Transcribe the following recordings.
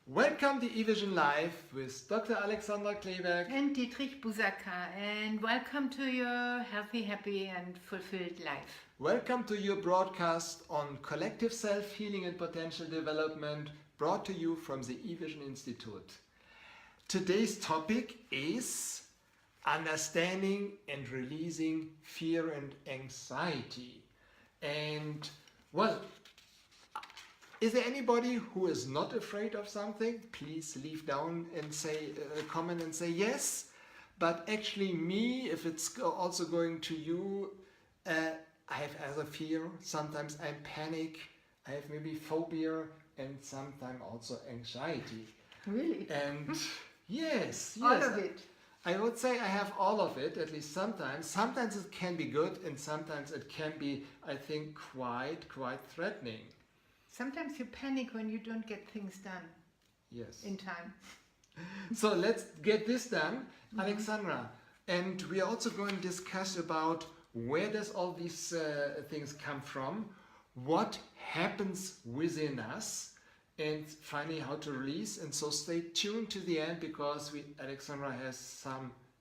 Welcome to eVision Live with Dr. Alexandra Kleeberg and Dietrich Busaka, and welcome to your healthy, happy and fulfilled life. Welcome to your broadcast on collective self-healing and potential development, brought to you from the eVision Institute. Today's topic is understanding and releasing fear and anxiety. And well, is there anybody who is not afraid of something? Please leave down and say a comment and say yes. But actually me, if it's also going to you, I have other fear. Sometimes I panic. I have maybe phobia and sometimes also anxiety. Really? And yes. All of it. I would say I have all of it, at least sometimes. Sometimes it can be good and sometimes it can be, I think, quite threatening. Sometimes you panic when you don't get things done. Yes. In time. So let's get this done, Alexandra. And we are also going to discuss about where does all these things come from, what happens within us, and finally how to release. And so stay tuned to the end because Alexandra has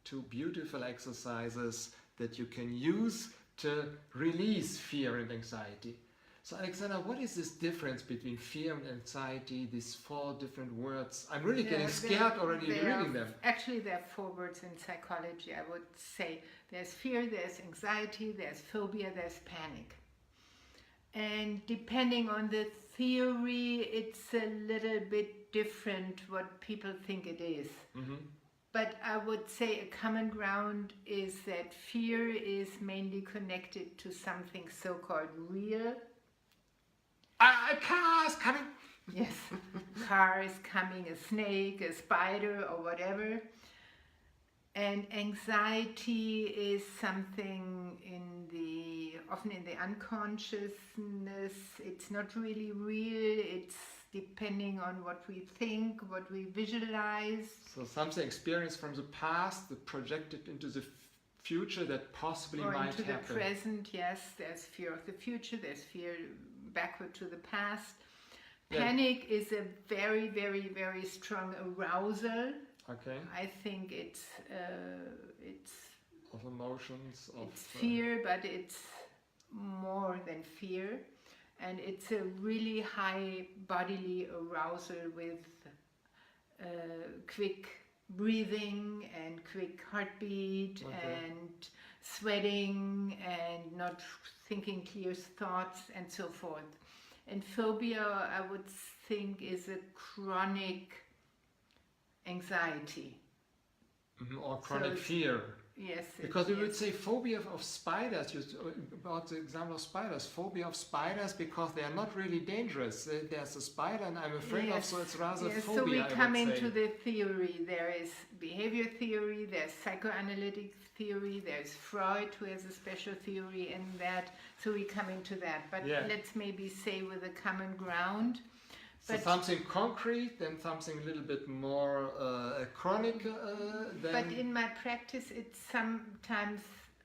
two beautiful exercises that you can use to release fear and anxiety. So Alexandra, what is this difference between fear and anxiety, these four different words? I'm really getting scared already reading them. Actually, there are four words in psychology, I would say. There's fear, there's anxiety, there's phobia, there's panic. And depending on the theory, it's a little bit different what people think it is. Mm-hmm. But I would say a common ground is that fear is mainly connected to something so-called real. A car is coming. Yes, car is coming, a snake, a spider, or whatever. And anxiety is something often in the unconsciousness. It's not really real. It's depending on what we think, what we visualize. So something experienced from the past that projected into the future that possibly or might into happen. The present, yes. There's fear of the future. There's fear backward to the past. Panic is a very, very, very strong arousal. Okay. I think it's of emotions. It's fear, but it's more than fear, and it's a really high bodily arousal with quick breathing and quick heartbeat and sweating and not thinking clear thoughts and so forth. And phobia, I would think, is a chronic anxiety. Or chronic fear. Yes. Because we would say phobia of spiders, about the example of spiders, phobia of spiders because they are not really dangerous. There's a spider and I'm afraid of, so it's rather phobia. So we come into the theory. There is behavior theory, there's psychoanalytic theory, there's Freud who has a special theory in that. So we come into that. But let's maybe say with a common ground. So something concrete, then something a little bit more chronic. But in my practice, it's sometimes,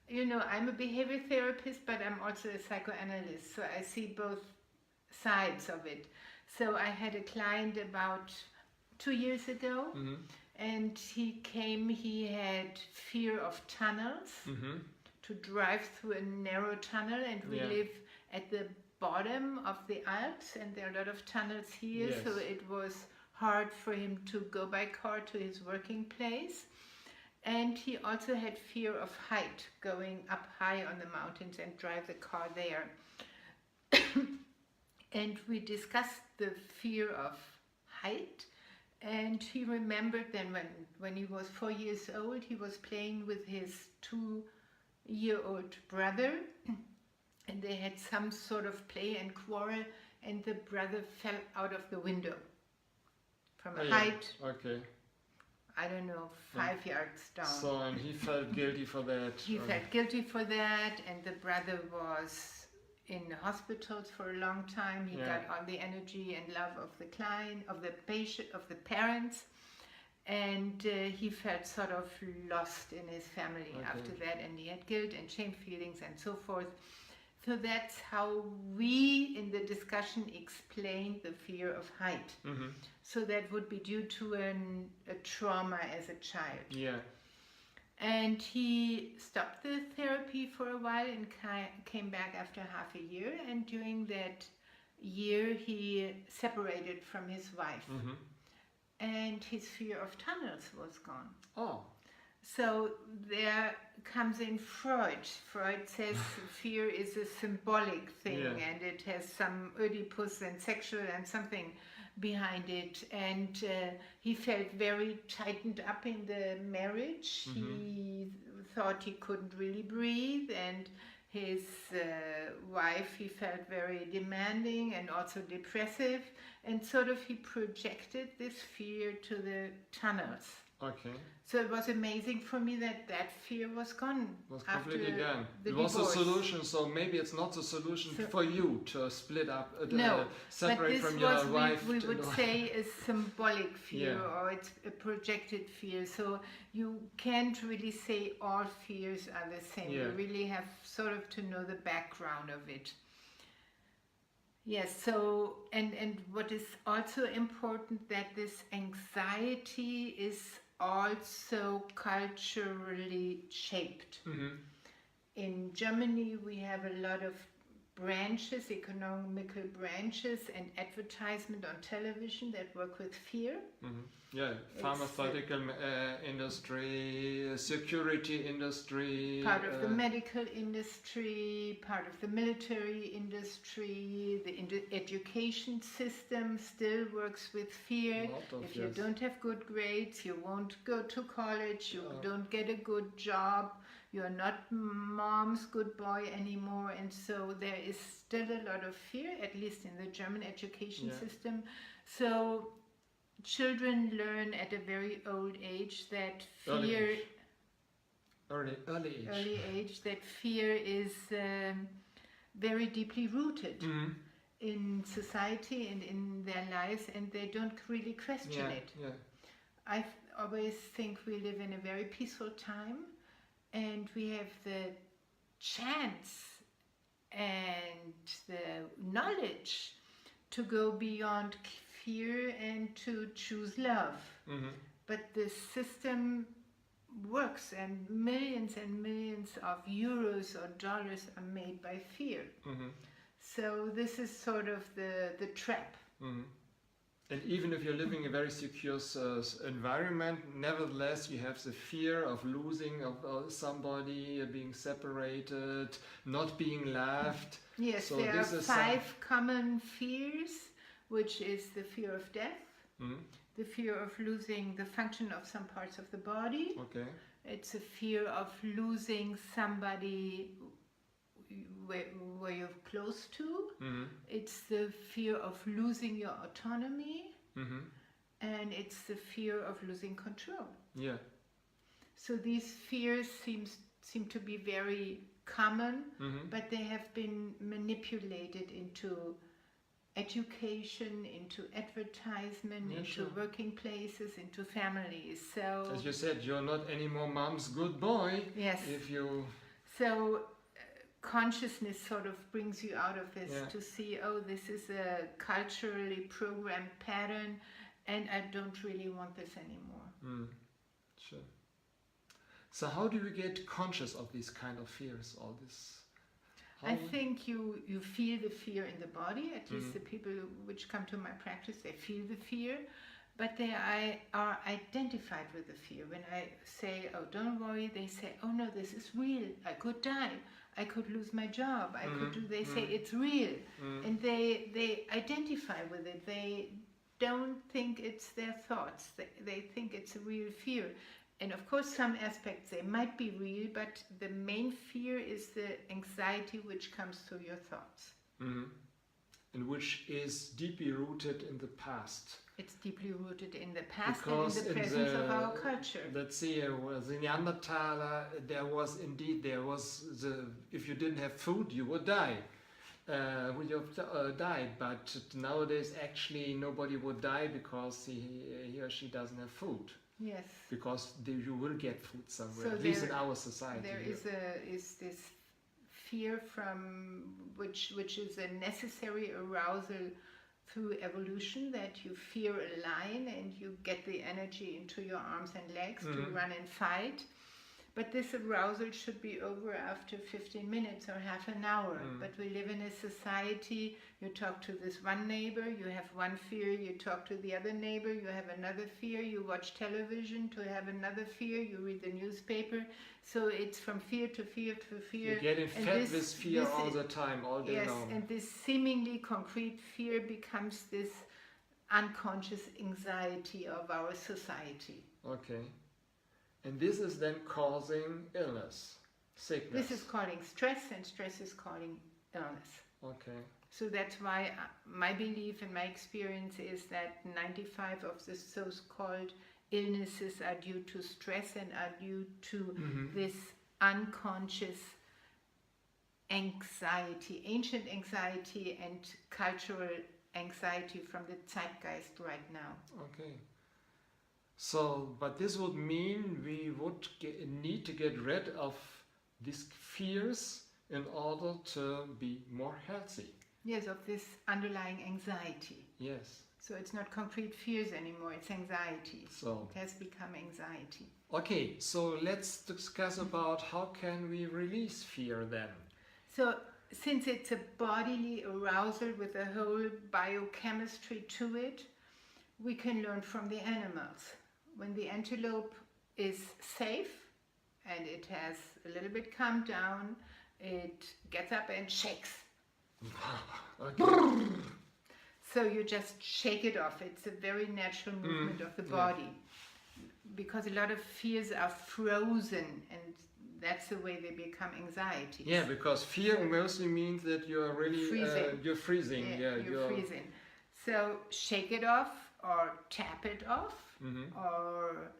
I'm a behavior therapist, but I'm also a psychoanalyst. So I see both sides of it. So I had a client about 2 years ago, and he had fear of tunnels, to drive through a narrow tunnel, and we live at the bottom of the Alps, and there are a lot of tunnels here, so it was hard for him to go by car to his working place. And he also had fear of height, going up high on the mountains and drive the car there. And we discussed the fear of height, and he remembered then when he was 4 years old, he was playing with his 2-year-old brother. And they had some sort of play and quarrel, and the brother fell out of the window from a height, I don't know, 5 yards down. So, and he felt guilty for that. He felt guilty for that, and the brother was in hospitals for a long time. He got all the energy and love of the client, of the patient, of the parents, and he felt sort of lost in his family after that, and he had guilt and shame feelings and so forth. So that's how we in the discussion explained the fear of height. Mm-hmm. So that would be due to a trauma as a child. Yeah. And he stopped the therapy for a while and came back after half a year. And during that year, he separated from his wife. Mm-hmm. And his fear of tunnels was gone. Oh. So there comes in Freud. Freud says fear is a symbolic thing, and it has some Oedipus and sexual and something behind it. And he felt very tightened up in the marriage. Mm-hmm. He thought he couldn't really breathe, and his wife, he felt very demanding and also depressive, and sort of he projected this fear to the tunnels. Okay. So it was amazing for me that that fear was gone. Was after completely gone. the It was divorce. a solution, so maybe it's not a solution for you to split up, No, separate but from this your was, wife. we would say, a symbolic fear, Yeah. or it's a projected fear. So you can't really say all fears are the same. Yeah. You really have sort of to know the background of it. Yes, so, and what is also important, that this anxiety is also culturally shaped. Mm-hmm. In Germany, we have a lot of branches, economical branches, and advertisement on television that work with fear. Mm-hmm. Yeah, It's, pharmaceutical industry, security industry. Part of the medical industry, part of the military industry, the education system still works with fear. If you don't have good grades, you won't go to college, you don't get a good job, you're not mom's good boy anymore. And so there is still a lot of fear, at least in the German education system. So children learn at a very old age that fear... Early age, that fear is very deeply rooted in society and in their lives, and they don't really question it. Yeah. I always think we live in a very peaceful time, and we have the chance and the knowledge to go beyond fear and to choose love. Mm-hmm. But the system works, and millions of euros or dollars are made by fear. Mm-hmm. So this is sort of the trap. Mm-hmm. And even if you're living in a very secure environment, nevertheless you have the fear of losing of somebody, being separated, not being loved. Yes, so there are 5 common fears, which is the fear of death, the fear of losing the function of some parts of the body. Okay. It's a fear of losing somebody where you're close to. Mm-hmm. It's the fear of losing your autonomy. Mm-hmm. And it's the fear of losing control. Yeah. So these fears seem to be very common, but they have been manipulated into education, into advertisement, into working places, into families. So, as you said, you're not anymore mom's good boy. Yes. If you... So consciousness sort of brings you out of this to see, oh, this is a culturally programmed pattern, and I don't really want this anymore. Sure. So how do we get conscious of these kind of fears, all this? I think you feel the fear in the body. At least the people which come to my practice, they feel the fear, but they are identified with the fear. When I say, oh, don't worry, they say, oh no, this is real. I could die. I could lose my job. I could do. They say it's real, and they identify with it. They don't think it's their thoughts. They think it's a real fear. And of course, some aspects, they might be real, but the main fear is the anxiety which comes through your thoughts. And which is deeply rooted in the past. It's deeply rooted in the past Because and in the presence of our culture. Let's see, the Neanderthaler, there was if you didn't have food, you would die. Would you have died, but nowadays actually nobody would die because he or she doesn't have food. Yes. Because you will get food somewhere, So at least in our society. There is this fear which is a necessary arousal through evolution, that you fear a lion and you get the energy into your arms and legs to run and fight. But this arousal should be over after 15 minutes or half an hour. But we live in a society, you talk to this one neighbor, you have one fear, you talk to the other neighbor, you have another fear, you watch television to have another fear, you read the newspaper. So it's from fear to fear to fear. You're getting fed with fear all the time, all day long. And this seemingly concrete fear becomes this unconscious anxiety of our society. Okay. And this is then causing illness, sickness. This is causing stress, and stress is causing illness. Okay. So that's why my belief and my experience is that 95 of the so-called illnesses are due to stress and are due to this unconscious anxiety, ancient anxiety and cultural anxiety from the zeitgeist right now. Okay. So, but this would mean we would need to get rid of these fears in order to be more healthy. Yes, of this underlying anxiety. Yes. So it's not concrete fears anymore, it's anxiety. So it has become anxiety. Okay, so let's discuss about how can we release fear then. So since it's a bodily arousal with a whole biochemistry to it, we can learn from the animals. When the antelope is safe and it has a little bit calmed down, it gets up and shakes. Okay. So you just shake it off. It's a very natural movement of the body. Because a lot of fears are frozen, and that's the way they become anxiety. Yeah, because fear mostly means that you're really freezing. You're freezing. You're freezing. So shake it off, or tap it off, or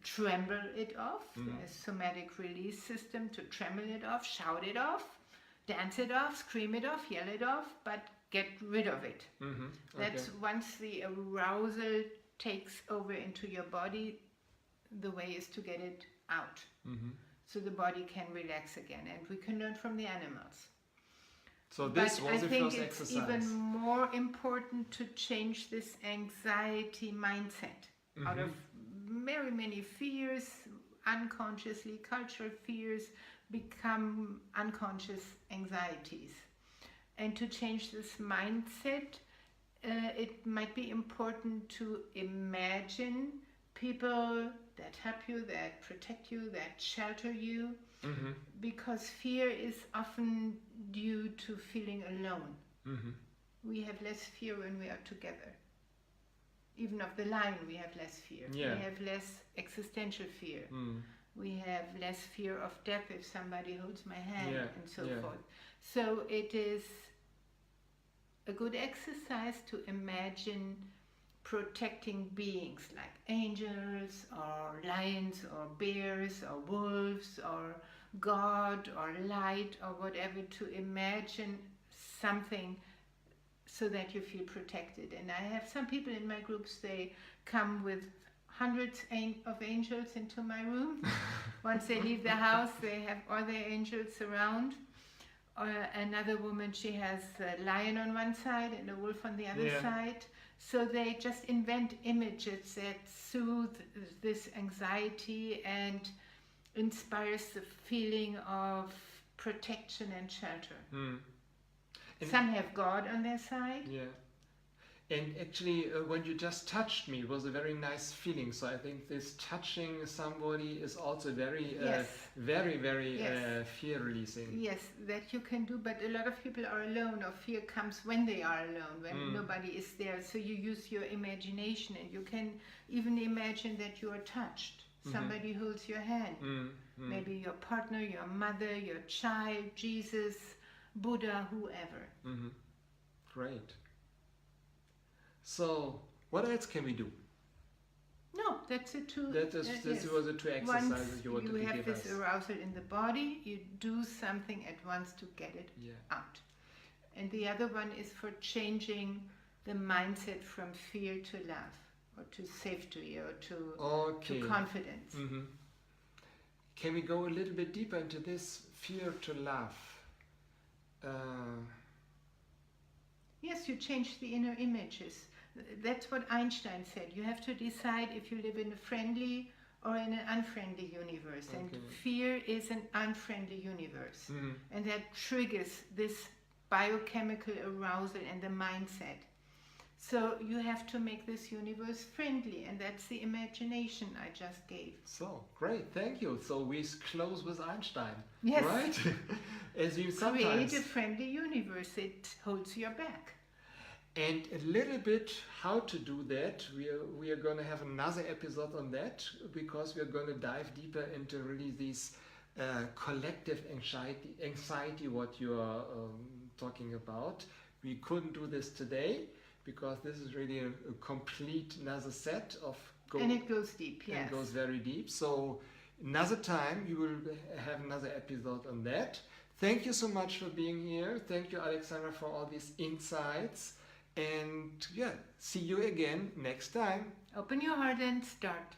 tremble it off. There's a somatic release system to tremble it off, shout it off, dance it off, scream it off, yell it off, but get rid of it. That's once the arousal takes over into your body, the way is to get it out. So the body can relax again, and we can learn from the animals. So this was the first exercise. I think it's even more important to change this anxiety mindset out of very many fears, unconsciously, cultural fears become unconscious anxieties. And to change this mindset, it might be important to imagine people that help you, that protect you, that shelter you, because fear is often due to feeling alone. We have less fear when we are together. Even of the lion we have less fear. Yeah. We have less existential fear. We have less fear of death if somebody holds my hand and so forth. So it is a good exercise to imagine protecting beings like angels or lions or bears or wolves or God or light or whatever, to imagine something so that you feel protected. And I have some people in my groups, they come with hundreds of angels into my room. Once they leave the house, they have all their angels around. Another woman, she has a lion on one side and a wolf on the other side. So they just invent images that soothe this anxiety and inspires the feeling of protection and shelter. And some have God on their side. Yeah. And actually, when you just touched me, it was a very nice feeling. So I think this touching somebody is also very, very fear-releasing. Yes, that you can do. But a lot of people are alone, or fear comes when they are alone, when nobody is there. So you use your imagination, and you can even imagine that you are touched. Somebody holds your hand. Maybe your partner, your mother, your child, Jesus, Buddha, whoever. Great. So, what else can we do? No, that's the two. This was the two exercises you wanted to give us. You have this arousal in the body, you do something at once to get it out. And the other one is for changing the mindset from fear to love, or to safety, or to confidence. can we go a little bit deeper into this fear to love? Yes, you change the inner images. That's what Einstein said. You have to decide if you live in a friendly or in an unfriendly universe. And fear is an unfriendly universe. And that triggers this biochemical arousal and the mindset. So you have to make this universe friendly, and that's the imagination I just gave. So, great, thank you. So we close with Einstein, Yes. right? As you sometimes... Create a friendly universe. It holds your back. And a little bit how to do that, we are going to have another episode on that, because we are going to dive deeper into really these collective anxiety what you are talking about. We couldn't do this today, because this is really a complete another set of... And it goes deep, yes. And goes very deep. So another time you will have another episode on that. Thank you so much for being here. Thank you, Alexandra, for all these insights. And yeah, see you again next time. Open your heart and start.